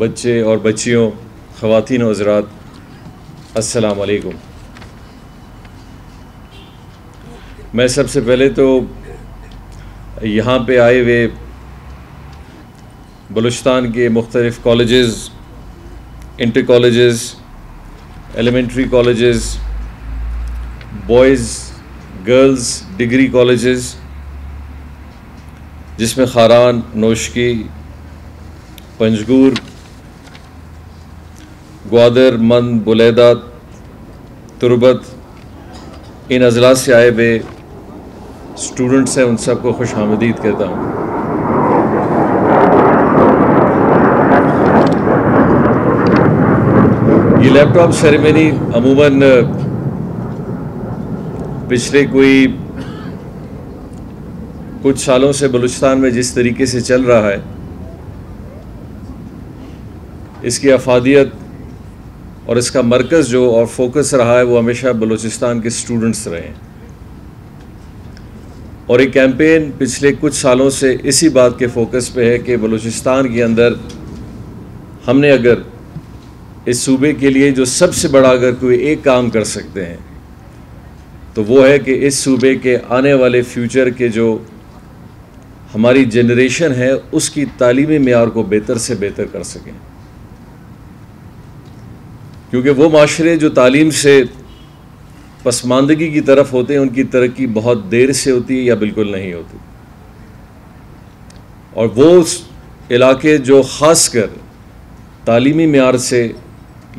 बच्चे और बच्चियों, ख़वातीन और हज़रात, अस्सलाम वालेकुम। मैं सबसे पहले तो यहाँ पे आए हुए बलूचिस्तान के मुख्तलिफ़ colleges, inter colleges, elementary colleges, boys girls degree colleges, जिसमें खारान, नोशकी, पंजगूर, ग्वादर, मंद, बुलैदा, तुरबत, इन अजला से आए हुए स्टूडेंट्स हैं, उन सबको खुश आमदीद कहता हूँ। ये लैपटॉप सेरेमनी अमूमन पिछले कोई कुछ सालों से बलूचिस्तान में जिस तरीके से चल रहा है, इसकी अफादियत और इसका मरकज़ जो और फोकस रहा है वो हमेशा बलूचिस्तान के स्टूडेंट्स रहे हैं। और ये कैंपेन पिछले कुछ सालों से इसी बात के फोकस पे है कि बलूचिस्तान के अंदर हमने अगर इस सूबे के लिए जो सबसे बड़ा अगर कोई एक काम कर सकते हैं तो वो है कि इस सूबे के आने वाले फ्यूचर के जो हमारी जनरेशन है उसकी तालीमी मेयार को बेहतर से बेहतर कर सकें, क्योंकि वो माशरे जो तालीम से पसमानदगी की तरफ होते हैं उनकी तरक्की बहुत देर से होती है या बिल्कुल नहीं होती। और वो इलाके जो ख़ासकर तालीमी मेयार से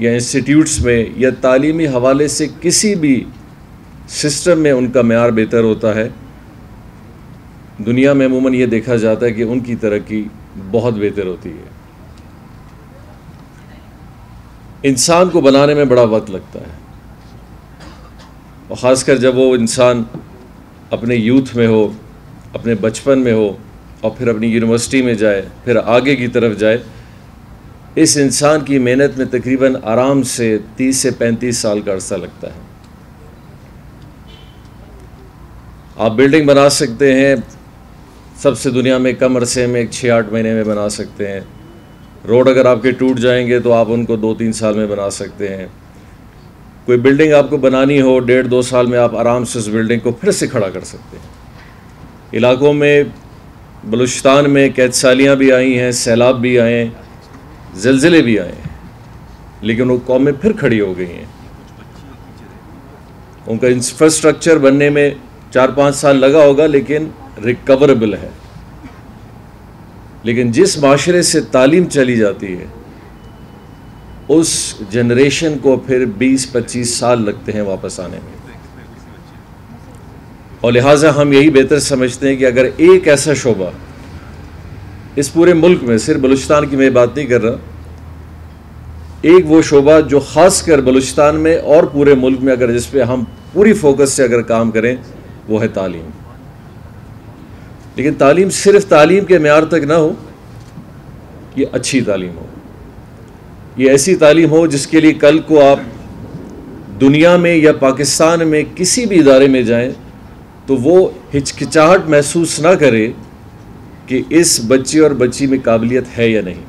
या इंस्टीट्यूट्स में या तालीमी हवाले से किसी भी सिस्टम में उनका मेयार बेहतर होता है, दुनिया में अमूमन ये देखा जाता है कि उनकी तरक्की बहुत बेहतर होती है। इंसान को बनाने में बड़ा वक्त लगता है, और ख़ासकर जब वो इंसान अपने यूथ में हो, अपने बचपन में हो और फिर अपनी यूनिवर्सिटी में जाए, फिर आगे की तरफ जाए। इस इंसान की मेहनत में तकरीबन आराम से 30 से 35 साल का अरसा लगता है। आप बिल्डिंग बना सकते हैं सबसे दुनिया में कम अरसे में 6-8 महीने में बना सकते हैं। रोड अगर आपके टूट जाएंगे तो आप उनको 2-3 साल में बना सकते हैं। कोई बिल्डिंग आपको बनानी हो 1.5-2 साल में आप आराम से उस बिल्डिंग को फिर से खड़ा कर सकते हैं। इलाकों में बलूचिस्तान में कैदसालियाँ भी आई हैं, सैलाब भी आए हैं, ज़लज़ले भी आए हैं, लेकिन वो कौमें फिर खड़ी हो गई हैं। उनका इंफ्रास्ट्रक्चर बनने में 4-5 साल लगा होगा, लेकिन रिकवरेबल है। लेकिन जिस माशरे से तालीम चली जाती है उस जनरेशन को फिर 20-25 साल लगते हैं वापस आने में। और लिहाजा हम यही बेहतर समझते हैं कि अगर एक ऐसा शोबा इस पूरे मुल्क में, सिर्फ बलूचिस्तान की मैं बात नहीं कर रहा, एक वो शोबा जो ख़ासकर बलूचिस्तान में और पूरे मुल्क में अगर जिस पे हम पूरी फोकस से अगर काम करें वो है तालीम। लेकिन तालीम सिर्फ तालीम के मेयार तक ना हो, ये अच्छी तालीम हो, ये ऐसी तालीम हो जिसके लिए कल को आप दुनिया में या पाकिस्तान में किसी भी इदारे में जाएं तो वो हिचकिचाहट महसूस ना करे कि इस बच्चे और बच्ची में काबिलियत है या नहीं,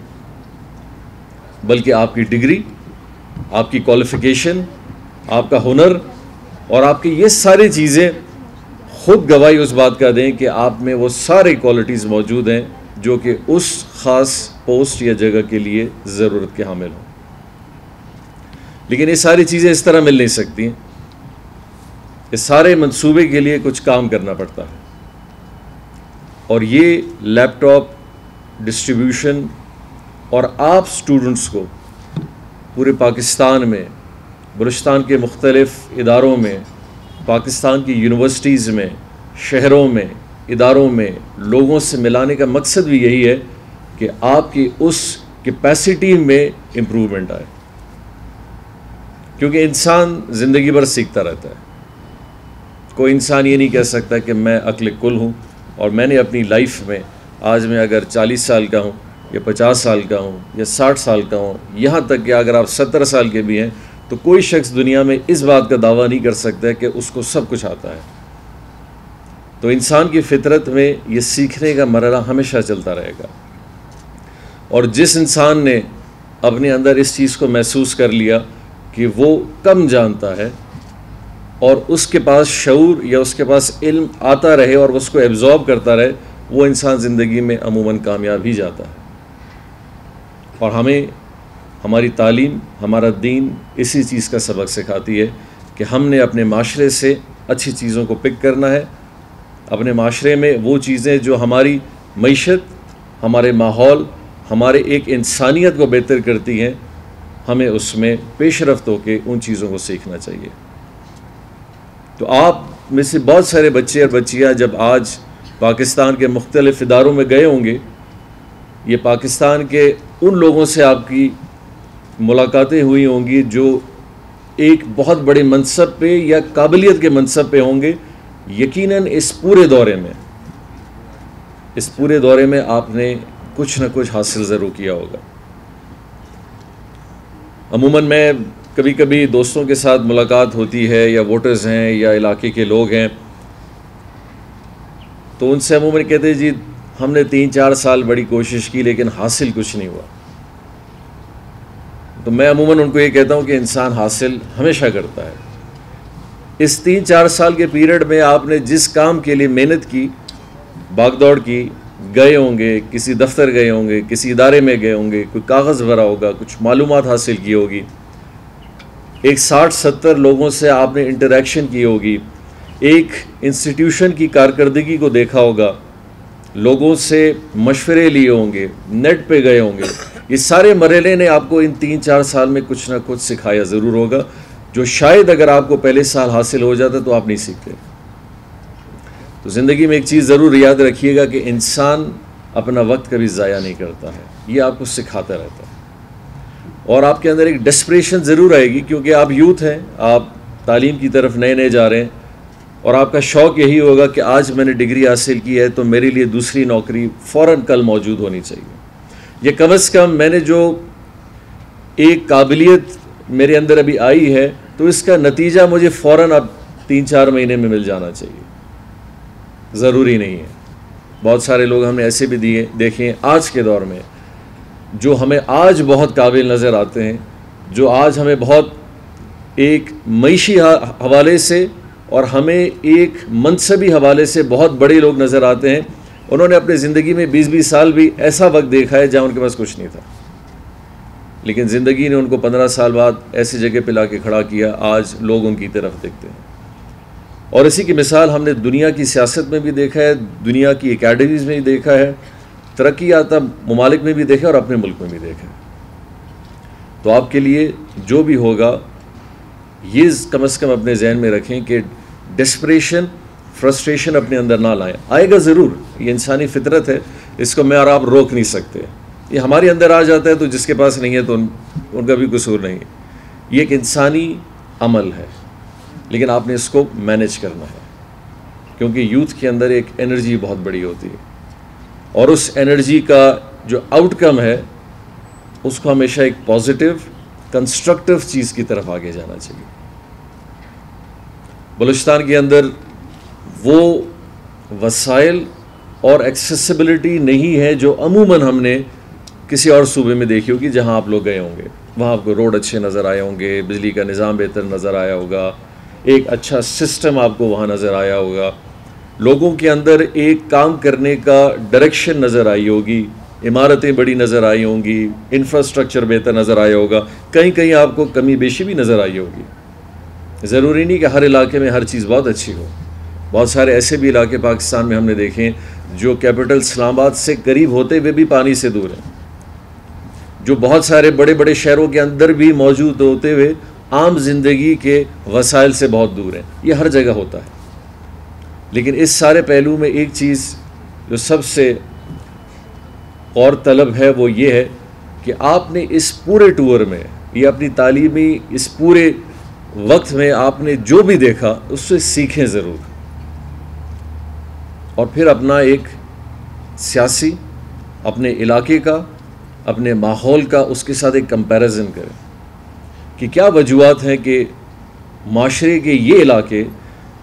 बल्कि आपकी डिग्री, आपकी क्वालिफ़िकेशन, आपका हुनर और आपकी ये सारी चीज़ें खुद गवाही उस बात का दें कि आप में वो सारे क्वालिटीज़ मौजूद हैं जो कि उस ख़ास पोस्ट या जगह के लिए ज़रूरत के हामिल हों। लेकिन ये सारी चीज़ें इस तरह मिल नहीं सकती। इस सारे मंसूबे के लिए कुछ काम करना पड़ता है, और ये लैपटॉप डिस्ट्रीब्यूशन और आप स्टूडेंट्स को पूरे पाकिस्तान में, बलूचिस्तान के मुख्तलिफ़ इदारों में, पाकिस्तान की यूनिवर्सिटीज़ में, शहरों में, इदारों में लोगों से मिलाने का मकसद भी यही है कि आपकी उस कैपेसिटी में इम्प्रूवमेंट आए, क्योंकि इंसान ज़िंदगी भर सीखता रहता है। कोई इंसान ये नहीं कह सकता कि मैं अक्ल कुल हूँ और मैंने अपनी लाइफ में, आज मैं अगर 40 साल का हूँ या 50 साल का हूँ या 60 साल का हूँ, यहाँ तक कि अगर आप 70 साल के भी हैं, तो कोई शख्स दुनिया में इस बात का दावा नहीं कर सकता है कि उसको सब कुछ आता है। तो इंसान की फितरत में ये सीखने का मरहला हमेशा चलता रहेगा। और जिस इंसान ने अपने अंदर इस चीज़ को महसूस कर लिया कि वो कम जानता है और उसके पास शऊर या उसके पास इल्म आता रहे और उसको एब्जॉर्ब करता रहे, वो इंसान ज़िंदगी में अमूमन कामयाब ही जाता है। और हमें हमारी तालीम, हमारा दीन इसी चीज़ का सबक सिखाती है कि हमने अपने माशरे से अच्छी चीज़ों को पिक करना है। अपने माशरे में वो चीज़ें जो हमारी मईशत, हमारे माहौल, हमारे एक इंसानियत को बेहतर करती हैं, हमें उसमें पेशरफ्त होकर उन चीज़ों को सीखना चाहिए। तो आप में से बहुत सारे बच्चे और बच्चियाँ जब आज पाकिस्तान के मुख्तलिफ़ इदारों में गए होंगे, ये पाकिस्तान के उन लोगों से आपकी मुलाकातें हुई होंगी जो एक बहुत बड़े मनसब पे या काबिलियत के मनसब पे होंगे। यकीनन इस पूरे दौरे में आपने कुछ न कुछ हासिल ज़रूर किया होगा। अमूमन मैं कभी कभी दोस्तों के साथ मुलाकात होती है या वोटर्स हैं या इलाके के लोग हैं, तो उनसे अमूमन कहते हैं जी हमने 3-4 साल बड़ी कोशिश की लेकिन हासिल कुछ नहीं हुआ। तो मैं अमूमन उनको ये कहता हूँ कि इंसान हासिल हमेशा करता है। इस 3-4 साल के पीरियड में आपने जिस काम के लिए मेहनत की, भागदौड़ की, गए होंगे, किसी दफ्तर गए होंगे, किसी इदारे में गए होंगे, कोई कागज़ भरा होगा, कुछ मालूमात हासिल की होगी, एक 60-70 लोगों से आपने इंटरेक्शन की होगी, एक इंस्टीट्यूशन की कारकर्दगी को देखा होगा, लोगों से मशवरे लिए होंगे, नेट पे गए होंगे। ये सारे मरहले ने आपको इन 3-4 साल में कुछ ना कुछ सिखाया ज़रूर होगा, जो शायद अगर आपको पहले साल हासिल हो जाता तो आप नहीं सीखते। तो ज़िंदगी में एक चीज़ ज़रूर याद रखिएगा कि इंसान अपना वक्त कभी ज़ाया नहीं करता है, ये आपको सिखाता रहता है। और आपके अंदर एक डेस्परेशन ज़रूर आएगी क्योंकि आप यूथ हैं, आप तालीम की तरफ नए नए जा रहे हैं और आपका शौक़ यही होगा कि आज मैंने डिग्री हासिल की है तो मेरे लिए दूसरी नौकरी फ़ौरन कल मौजूद होनी चाहिए, या कम से कम मैंने जो एक काबिलियत मेरे अंदर अभी आई है तो इसका नतीजा मुझे फ़ौरन अब 3-4 महीने में मिल जाना चाहिए। ज़रूरी नहीं है। बहुत सारे लोग हमने ऐसे भी देखे हैं आज के दौर में जो हमें आज बहुत काबिल नज़र आते हैं, जो आज हमें बहुत एक मईशी हवाले से और हमें एक मनसबी हवाले से बहुत बड़े लोग नज़र आते हैं। उन्होंने अपनी ज़िंदगी में 20-20 साल भी ऐसा वक्त देखा है जहाँ उनके पास कुछ नहीं था, लेकिन ज़िंदगी ने उनको 15 साल बाद ऐसी जगह पे ला के खड़ा किया, आज लोग उनकी तरफ देखते हैं। और इसी की मिसाल हमने दुनिया की सियासत में भी देखा है, दुनिया की एकेडमीज़ में भी देखा है, तरक्की याफ्ता ममालिक में भी देखा और अपने मुल्क में भी देखा। तो आपके लिए जो भी होगा ये कम से कम अपने जहन में रखें कि डेस्परेशन, फ्रस्ट्रेशन अपने अंदर ना लाएं। आएगा ज़रूर, ये इंसानी फितरत है, इसको मैं और आप रोक नहीं सकते। ये हमारे अंदर आ जाता है तो जिसके पास नहीं है तो उनका भी कसूर नहीं है। ये एक इंसानी अमल है, लेकिन आपने इसको मैनेज करना है क्योंकि यूथ के अंदर एक एनर्जी बहुत बड़ी होती है और उस एनर्जी का जो आउटकम है उसको हमेशा एक पॉजिटिव, कंस्ट्रक्टिव चीज़ की तरफ आगे जाना चाहिए। बलूचिस्तान के अंदर वो वसाइल और एक्सेसिबिलिटी नहीं है जो अमूमन हमने किसी और सूबे में देखी होगी जहां आप लोग गए होंगे। वहाँ आपको रोड अच्छे नज़र आए होंगे, बिजली का निज़ाम बेहतर नज़र आया होगा, एक अच्छा सिस्टम आपको वहाँ नज़र आया होगा, लोगों के अंदर एक काम करने का डायरेक्शन नज़र आई होगी, इमारतें बड़ी नज़र आई होंगी, इंफ्रास्ट्रक्चर बेहतर नज़र आया होगा, कहीं कहीं आपको कमी बेशी भी नज़र आई होगी। ज़रूरी नहीं कि हर इलाके में हर चीज़ बहुत अच्छी हो। बहुत सारे ऐसे भी इलाके पाकिस्तान में हमने देखे हैं जो कैपिटल इस्लामाबाद से करीब होते हुए भी पानी से दूर हैं, जो बहुत सारे बड़े बड़े शहरों के अंदर भी मौजूद होते हुए आम जिंदगी के वसाइल से बहुत दूर हैं। ये हर जगह होता है, लेकिन इस सारे पहलू में एक चीज़ जो सबसे और तलब है वो ये है कि आपने इस पूरे टूर में, ये अपनी तालीमी इस पूरे वक्त में आपने जो भी देखा उससे सीखें ज़रूर, और फिर अपना एक सियासी, अपने इलाके का, अपने माहौल का उसके साथ एक कंपैरिजन करें कि क्या वजूहात हैं कि माशरे के ये इलाके,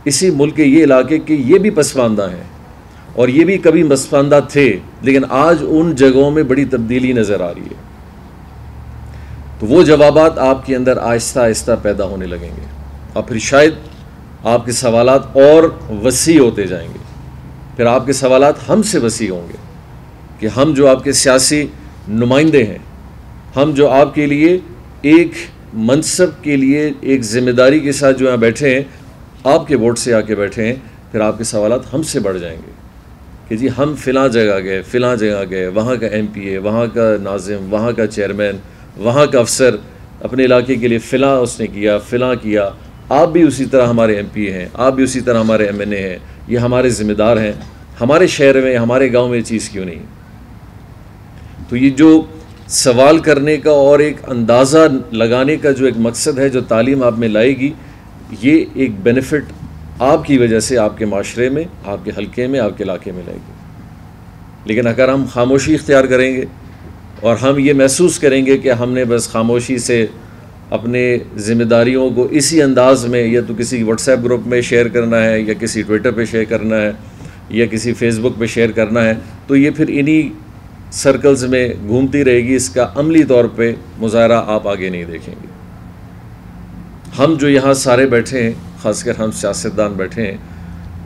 इसी मुल्क के ये इलाके के ये भी पसमानदा हैं और ये भी कभी पसमानदा थे, लेकिन आज उन जगहों में बड़ी तब्दीली नज़र आ रही है। तो वो जवाबात आपके अंदर आहिस्ता आहिस्ता पैदा होने लगेंगे और फिर शायद आपके सवालात और वसी होते जाएंगे। फिर आपके सवालात हमसे वसी होंगे कि हम जो आपके सियासी नुमाइंदे हैं, हम जो आपके लिए एक मनसब के लिए एक ज़िम्मेदारी के साथ जो यहाँ बैठे हैं, आपके वोट से आके बैठे हैं, फिर आपके सवालात हमसे बढ़ जाएंगे कि जी हम फ़िलाँ जगह गए, फ़िलाँ जगह गए, वहाँ का MPA, वहाँ का नाज़िम, वहाँ का चेयरमैन, वहाँ का अफसर अपने इलाके के लिए फ़िलाँ उसने किया, फ़िलाँ किया। आप भी उसी तरह हमारे MPA हैं, आप भी उसी तरह हमारे MNA हैं, ये हमारे ज़िम्मेदार हैं। हमारे शहर में, हमारे गांव में ये चीज़ क्यों नहीं? तो ये जो सवाल करने का और एक अंदाज़ा लगाने का जो एक मकसद है, जो तालीम आप में लाएगी, ये एक बेनिफिट आपकी वजह से आपके माशरे में, आपके हलके में, आपके इलाके में लाएगी। लेकिन अगर हम खामोशी इख्तियार करेंगे और हम ये महसूस करेंगे कि हमने बस खामोशी से अपने ज़िम्मेदारियों को इसी अंदाज़ में या तो किसी व्हाट्सएप ग्रुप में शेयर करना है या किसी ट्विटर पे शेयर करना है या किसी फेसबुक पे शेयर करना है, तो ये फिर इन्हीं सर्कल्स में घूमती रहेगी। इसका अमली तौर पे मुज़ाहरा आप आगे नहीं देखेंगे। हम जो यहाँ सारे बैठे हैं, ख़ासकर हम सियासतदान बैठे हैं,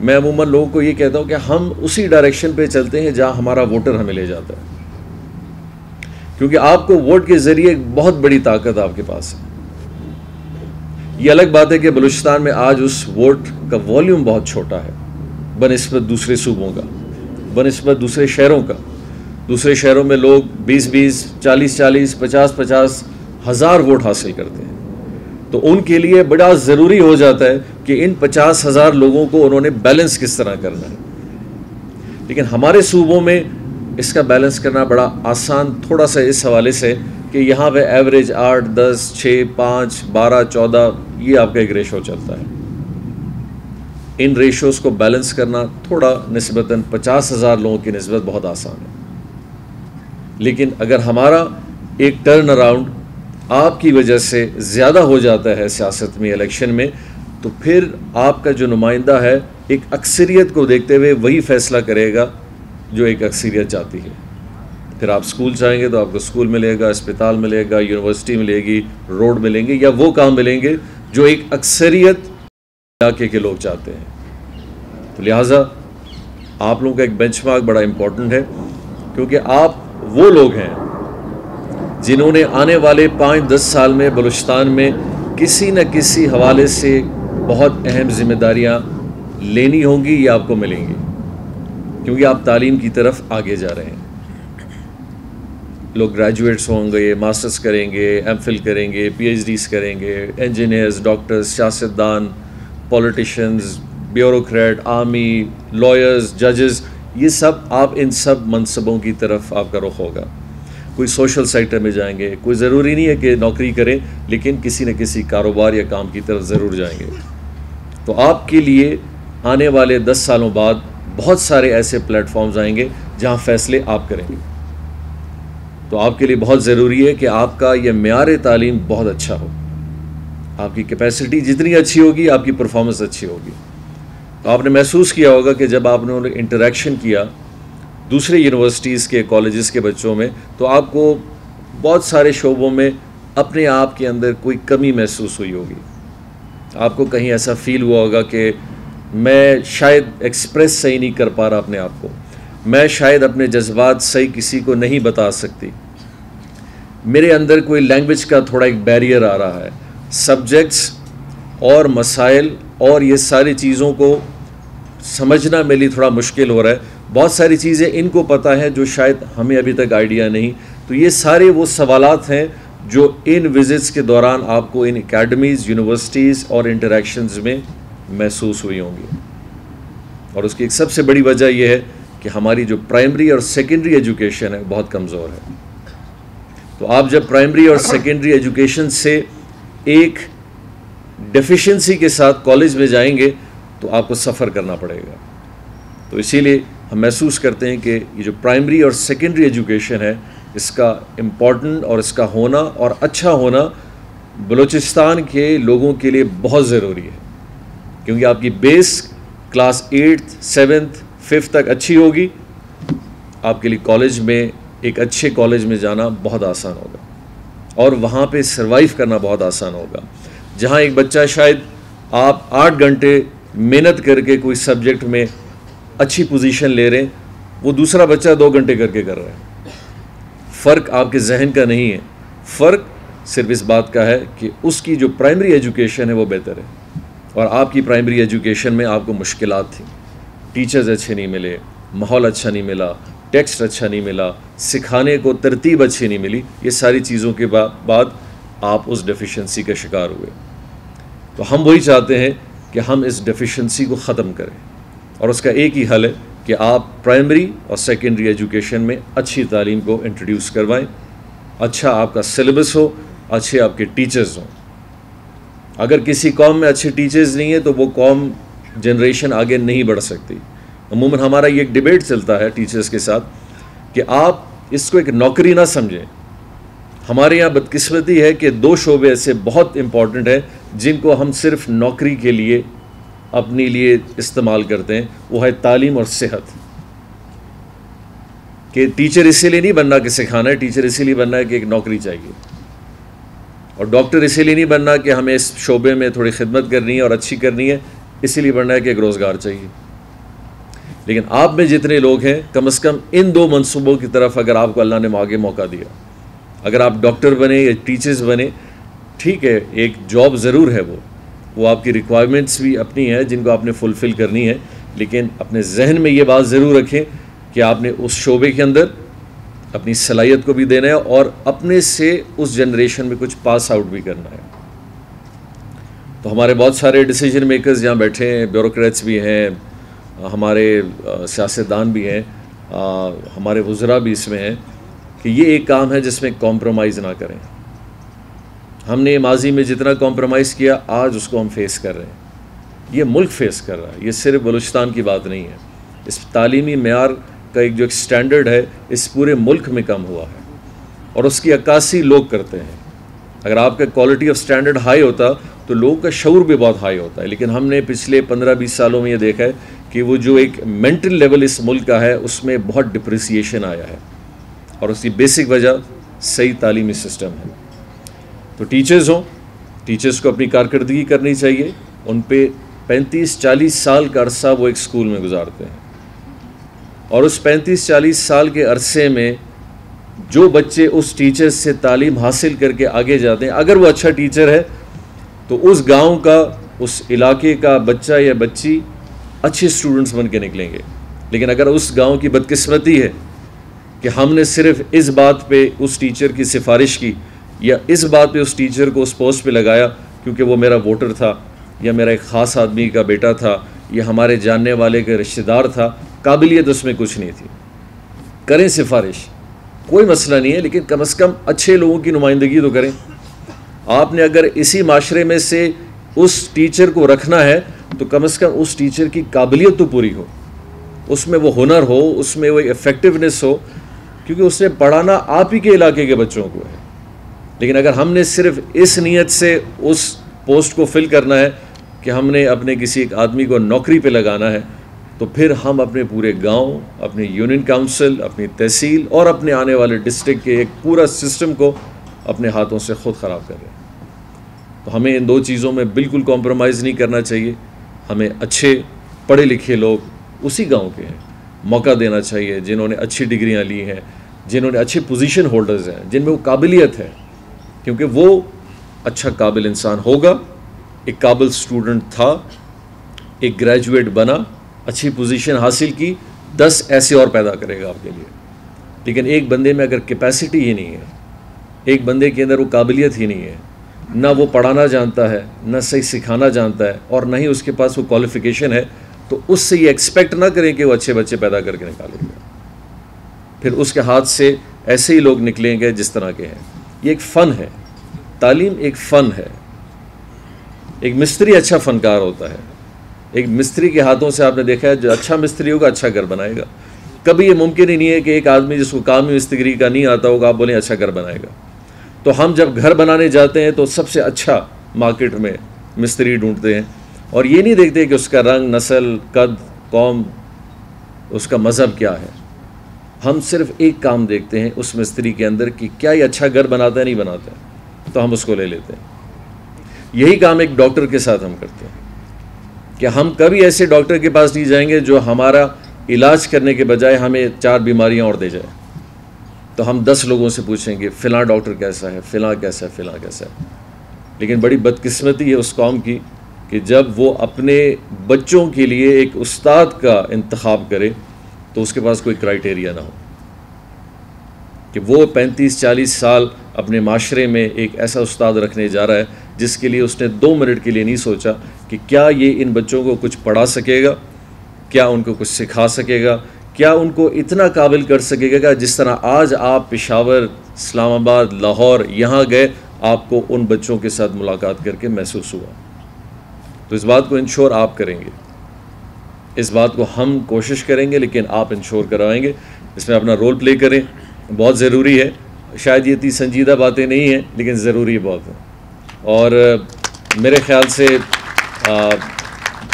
मैं अमूमन लोगों को ये कहता हूँ कि हम उसी डायरेक्शन पे चलते हैं जहाँ हमारा वोटर हमें ले जाता है, क्योंकि आपको वोट के ज़रिए एक बहुत बड़ी ताकत आपके पास है। ये अलग बात है कि बलूचिस्तान में आज उस वोट का वॉल्यूम बहुत छोटा है बनिस्बत दूसरे सूबों का, बनिस्बत दूसरे शहरों का। दूसरे शहरों में लोग 20-20, 40-40, 50-50 हज़ार वोट हासिल करते हैं। तो उनके लिए बड़ा ज़रूरी हो जाता है कि इन 50,000 लोगों को उन्होंने बैलेंस किस तरह करना है। लेकिन हमारे सूबों में इसका बैलेंस करना बड़ा आसान थोड़ा सा इस हवाले से कि यहाँ पे एवरेज 8, 10, 6, 5, 12, 14 ये आपका एक रेशो चलता है। इन रेशोज़ को बैलेंस करना थोड़ा निस्बतन 50,000 लोगों की निस्बत बहुत आसान है। लेकिन अगर हमारा एक टर्न अराउंड आपकी वजह से ज़्यादा हो जाता है सियासत में, इलेक्शन में, तो फिर आपका जो नुमाइंदा है एक अक्सरियत को देखते हुए वही फ़ैसला करेगा जो एक अक्सरियत चाहती है। फिर आप स्कूल जाएंगे तो आपको स्कूल मिलेगा, अस्पताल मिलेगा, यूनिवर्सिटी मिलेगी, रोड मिलेंगे, या वो काम मिलेंगे जो एक अक्सरियत इलाके के लोग चाहते हैं। तो लिहाजा आप लोगों का एक बेंचमार्क बड़ा इम्पोर्टेंट है, क्योंकि आप वो लोग हैं जिन्होंने आने वाले 5-10 साल में बलूचिस्तान में किसी न किसी हवाले से बहुत अहम जिम्मेदारियां लेनी होंगी या आपको मिलेंगी, क्योंकि आप तालीम की तरफ आगे जा रहे हैं। लोग ग्रेजुएट्स होंगे, मास्टर्स करेंगे, MPhil करेंगे, PhDs करेंगे, इंजीनियर्स, डॉक्टर्स, सियासतदान, पॉलिटिशियंस, ब्यूरोक्रेट, आर्मी, लॉयर्स, जजेस, ये सब आप इन सब मनसबों की तरफ आपका रुख होगा। कोई सोशल सेक्टर में जाएंगे, कोई ज़रूरी नहीं है कि नौकरी करें, लेकिन किसी न किसी कारोबार या काम की तरफ ज़रूर जाएंगे। तो आपके लिए आने वाले 10 सालों बाद बहुत सारे ऐसे प्लेटफॉर्म्स आएंगे जहां फ़ैसले आप करेंगे। तो आपके लिए बहुत ज़रूरी है कि आपका यह मेयार तालीम बहुत अच्छा हो। आपकी कैपेसिटी जितनी अच्छी होगी, आपकी परफॉर्मेंस अच्छी होगी। तो आपने महसूस किया होगा कि जब आपने इंटरेक्शन किया दूसरे यूनिवर्सिटीज़ के, कॉलेजेस के बच्चों में, तो आपको बहुत सारे शोबों में अपने आप के अंदर कोई कमी महसूस हुई होगी। आपको कहीं ऐसा फ़ील हुआ होगा कि मैं शायद एक्सप्रेस सही नहीं कर पा रहा अपने आप को, मैं शायद अपने जज्बात सही किसी को नहीं बता सकती, मेरे अंदर कोई लैंग्वेज का थोड़ा एक बैरियर आ रहा है, सब्जेक्ट्स और मसाइल और ये सारी चीज़ों को समझना मेरे लिए थोड़ा मुश्किल हो रहा है। बहुत सारी चीज़ें इनको पता है जो शायद हमें अभी तक आइडिया नहीं। तो ये सारे वो सवालात हैं जो इन विज़िट्स के दौरान आपको इन एकेडमीज़, यूनिवर्सिटीज़ और इंटरेक्शंस में महसूस हुई होंगी। और उसकी एक सबसे बड़ी वजह यह है कि हमारी जो प्राइमरी और सेकेंडरी एजुकेशन है बहुत कमज़ोर है। तो आप जब प्राइमरी और सेकेंडरी एजुकेशन से एक डेफिशिएंसी के साथ कॉलेज में जाएंगे तो आपको सफ़र करना पड़ेगा। तो इसीलिए हम महसूस करते हैं कि ये जो प्राइमरी और सेकेंडरी एजुकेशन है, इसका इम्पॉर्टेंट और इसका होना और अच्छा होना बलूचिस्तान के लोगों के लिए बहुत ज़रूरी है, क्योंकि आपकी base class 8th, 7th, 5th तक अच्छी होगी, आपके लिए कॉलेज में एक अच्छे कॉलेज में जाना बहुत आसान होगा। और वहाँ पे सर्वाइव करना बहुत आसान होगा। जहाँ एक बच्चा शायद आप 8 घंटे मेहनत करके कोई सब्जेक्ट में अच्छी पोजीशन ले रहे हैं, वो दूसरा बच्चा 2 घंटे करके कर रहा है। फ़र्क आपके जहन का नहीं है, फ़र्क सिर्फ इस बात का है कि उसकी जो प्राइमरी एजुकेशन है वो बेहतर है, और आपकी प्राइमरी एजुकेशन में आपको मुश्किलात थी, टीचर्स अच्छे नहीं मिले, माहौल अच्छा नहीं मिला, टेक्स्ट अच्छा नहीं मिला, सिखाने को तरतीब अच्छी नहीं मिली। ये सारी चीज़ों के बाद आप उस डेफिशिएंसी का शिकार हुए। तो हम वही चाहते हैं कि हम इस डेफिशिएंसी को ख़त्म करें, और उसका एक ही हल है कि आप प्राइमरी और सेकेंडरी एजुकेशन में अच्छी तालीम को इंट्रोड्यूस करवाएं, अच्छा आपका सिलेबस हो, अच्छे आपके टीचर्स हों। अगर किसी कौम में अच्छे टीचर्स नहीं है तो वो कौम जनरेशन आगे नहीं बढ़ सकती। अमूमन हमारा ये एक डिबेट चलता है टीचर्स के साथ कि आप इसको एक नौकरी ना समझें। हमारे यहाँ बदकिस्मती है कि 2 शोबे ऐसे बहुत इम्पॉर्टेंट हैं जिनको हम सिर्फ नौकरी के लिए अपने लिए इस्तेमाल करते हैं, वो है तालीम और सेहत। कि टीचर इसीलिए नहीं बनना कि सिखाना है, टीचर इसीलिए बनना है कि एक नौकरी चाहिए, और डॉक्टर इसीलिए नहीं बनना कि हमें इस शोबे में थोड़ी खिदमत करनी है और अच्छी करनी है, इसीलिए बनना है कि एक रोज़गार चाहिए। लेकिन आप में जितने लोग हैं, कम से कम इन 2 मंसूबों की तरफ अगर आपको अल्लाह ने आगे मौका दिया, अगर आप डॉक्टर बने या टीचर्स बने, ठीक है, एक जॉब ज़रूर है, वो आपकी रिक्वायरमेंट्स भी अपनी है जिनको आपने फुलफ़िल करनी है, लेकिन अपने जहन में ये बात ज़रूर रखें कि आपने उस शोबे के अंदर अपनी सलाहियत को भी देना है और अपने से उस जनरेशन में कुछ पास आउट भी करना है। तो हमारे बहुत सारे डिसीजन मेकर्स यहाँ बैठे हैं, ब्यूरोक्रेट्स भी हैं, हमारे सियासतदान भी हैं, हमारे वज़रा भी इसमें हैं, कि ये एक काम है जिसमें कॉम्प्रोमाइज़ ना करें। हमने माजी में जितना कॉम्प्रोमाइज़ किया, आज उसको हम फेस कर रहे हैं, ये मुल्क फेस कर रहा है, ये सिर्फ बलूचिस्तान की बात नहीं है। इस तालीमी मेयार का एक जो एक स्टैंडर्ड है, इस पूरे मुल्क में कम हुआ है, और उसकी अक्कासी लोग करते हैं। अगर आपका क्वालिटी ऑफ स्टैंडर्ड हाई होता तो लोगों का शऊर भी बहुत हाई होता है, लेकिन हमने पिछले 15-20 सालों में ये देखा है कि वो जो एक मेंटल लेवल इस मुल्क का है, उसमें बहुत डिप्रिसिएशन आया है, और उसकी बेसिक वजह सही तालीमी सिस्टम है। तो टीचर्स हों, टीचर्स को अपनी कारकर्दगी करनी चाहिए। उन पे 35-40 साल का अरसा वो एक स्कूल में गुजारते हैं, और उस 35-40 साल के अरसे में जो बच्चे उस टीचर से तालीम हासिल करके आगे जाते हैं, अगर वो अच्छा टीचर है तो उस गांव का, उस इलाके का बच्चा या बच्ची अच्छे स्टूडेंट्स बन के निकलेंगे। लेकिन अगर उस गांव की बदकिस्मती है कि हमने सिर्फ इस बात पे उस टीचर की सिफारिश की, या इस बात पे उस टीचर को उस पोस्ट पे लगाया क्योंकि वो मेरा वोटर था, या मेरा एक ख़ास आदमी का बेटा था, या हमारे जानने वाले के रिश्तेदार था, काबिलियत उसमें कुछ नहीं थी, करें सिफारिश, कोई मसला नहीं है, लेकिन कम से कम अच्छे लोगों की नुमाइंदगी तो करें। आपने अगर इसी माशरे में से उस टीचर को रखना है तो कम से कम उस टीचर की काबिलियत तो पूरी हो, उसमें वो हुनर हो, उसमें वो इफ़ेक्टिवनेस हो, क्योंकि उसने पढ़ाना आप ही के इलाके के बच्चों को है। लेकिन अगर हमने सिर्फ इस नीयत से उस पोस्ट को फिल करना है कि हमने अपने किसी एक आदमी को नौकरी पे लगाना है, तो फिर हम अपने पूरे गांव, अपने यूनियन काउंसिल, अपनी तहसील और अपने आने वाले डिस्ट्रिक्ट के एक पूरा सिस्टम को अपने हाथों से ख़ुद ख़राब कर रहे हैं। तो हमें इन 2 चीज़ों में बिल्कुल कॉम्प्रोमाइज़ नहीं करना चाहिए। हमें अच्छे पढ़े लिखे लोग उसी गांव के हैं मौका देना चाहिए, जिन्होंने अच्छी डिग्रियां ली हैं, जिन्होंने अच्छे पोजीशन होल्डर्स हैं, जिनमें वो काबिलियत है, क्योंकि वो अच्छा काबिल इंसान होगा। एक काबिल स्टूडेंट था, एक ग्रेजुएट बना, अच्छी पोजीशन हासिल की, 10 ऐसे और पैदा करेगा आपके लिए। लेकिन एक बंदे में अगर कैपेसिटी ही नहीं है, एक बंदे के अंदर वो काबिलियत ही नहीं है, ना वो पढ़ाना जानता है, ना सही सिखाना जानता है, और ना ही उसके पास वो क्वालिफ़िकेशन है, तो उससे ये एक्सपेक्ट ना करें कि वो अच्छे बच्चे पैदा करके निकालेगा। फिर उसके हाथ से ऐसे ही लोग निकलेंगे जिस तरह के हैं। ये एक फ़न है, तालीम एक फ़न है। एक मिस्त्री अच्छा फ़नकार होता है। एक मिस्त्री के हाथों से आपने देखा है, जो अच्छा मिस्त्री होगा अच्छा घर बनाएगा। कभी ये मुमकिन ही नहीं है कि एक आदमी जिसको काम ही मिस्त्री का नहीं आता होगा, आप बोलें अच्छा घर बनाएगा। तो हम जब घर बनाने जाते हैं तो सबसे अच्छा मार्केट में मिस्त्री ढूंढते हैं, और ये नहीं देखते कि उसका रंग, नस्ल, कद, कौम, उसका मज़हब क्या है। हम सिर्फ एक काम देखते हैं उस मिस्त्री के अंदर कि क्या ये अच्छा घर बनाता है, नहीं बनाता है। तो हम उसको ले लेते हैं। यही काम एक डॉक्टर के साथ हम करते हैं कि हम कभी ऐसे डॉक्टर के पास नहीं जाएंगे जो हमारा इलाज करने के बजाय हमें 4 बीमारियां और दे जाए। तो हम 10 लोगों से पूछेंगे फ़िलाँ डॉक्टर कैसा है, फ़िलाँ कैसा है, फ़िलाँ कैसा है। लेकिन बड़ी बदकिस्मती है उस कौम की कि जब वो अपने बच्चों के लिए एक उस्ताद का इंतखाब करे तो उसके पास कोई क्राइटेरिया ना हो कि वो 35-40 साल अपने माशरे में एक ऐसा उस्ताद रखने जा रहा है जिसके लिए उसने 2 मिनट के लिए नहीं सोचा कि क्या ये इन बच्चों को कुछ पढ़ा सकेगा, क्या उनको कुछ सिखा सकेगा, क्या उनको इतना काबिल कर सकेगा कि जिस तरह आज आप पेशावर, इस्लामाबाद, लाहौर यहाँ गए, आपको उन बच्चों के साथ मुलाकात करके महसूस हुआ। तो इस बात को इंश्योर आप करेंगे, इस बात को हम कोशिश करेंगे, लेकिन आप इंश्योर करवाएंगे, इसमें अपना रोल प्ले करें। बहुत ज़रूरी है, शायद ये इतनी संजीदा बातें नहीं हैं लेकिन ज़रूरी बहुत है। और मेरे ख़्याल से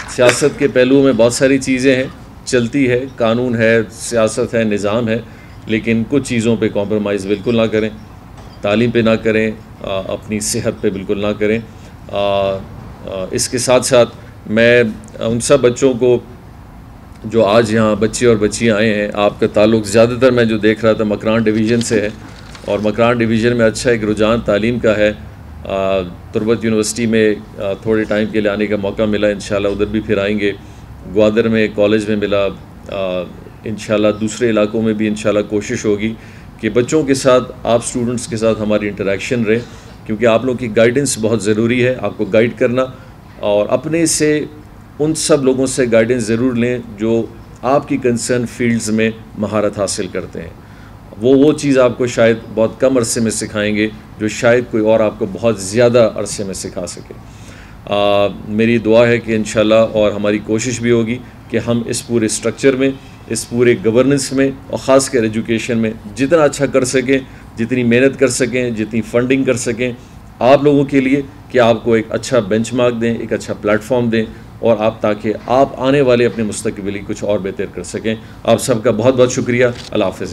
सियासत के पहलू में बहुत सारी चीज़ें हैं, चलती है, कानून है, सियासत है, निज़ाम है, लेकिन कुछ चीज़ों पे कॉम्प्रोमाइज़ बिल्कुल ना करें, तालीम पे ना करें, अपनी सेहत पे बिल्कुल ना करें। इसके साथ साथ मैं उन सब बच्चों को जो आज यहाँ बच्चे और बच्चियाँ आए हैं, आपका ताल्लुक़ ज़्यादातर मैं जो देख रहा था मकरान डिवीज़न से है, और मकरान डिवीज़न में अच्छा एक रुझान तालीम का है। तुर्बत यूनिवर्सिटी में थोड़े टाइम के लिए आने का मौका मिला, इंशाल्लाह उधर भी फिर आएंगे। ग्वादर में कॉलेज में मिला, इंशाल्लाह दूसरे इलाकों में भी इंशाल्लाह कोशिश होगी कि बच्चों के साथ, आप स्टूडेंट्स के साथ हमारी इंटरेक्शन रहे, क्योंकि आप लोगों की गाइडेंस बहुत ज़रूरी है। आपको गाइड करना और अपने से उन सब लोगों से गाइडेंस ज़रूर लें जो आपकी कंसर्न फील्ड्स में महारत हासिल करते हैं। वो चीज़ आपको शायद बहुत कम अरसे में सिखाएंगे जो शायद कोई और आपको बहुत ज़्यादा अरसे में सिखा सके। मेरी दुआ है कि इंशाल्लाह, और हमारी कोशिश भी होगी कि हम इस पूरे स्ट्रक्चर में, इस पूरे गवर्नेंस में और ख़ास कर एजुकेशन में जितना अच्छा कर सकें, जितनी मेहनत कर सकें, जितनी फंडिंग कर सकें आप लोगों के लिए, कि आपको एक अच्छा बेंचमार्क दें, एक अच्छा प्लेटफॉर्म दें, और आप ताकि आप आने वाले अपने मुस्तकबिल कुछ और बेहतर कर सकें। आप सबका बहुत बहुत शुक्रिया। अल्लाह हाफ़िज़।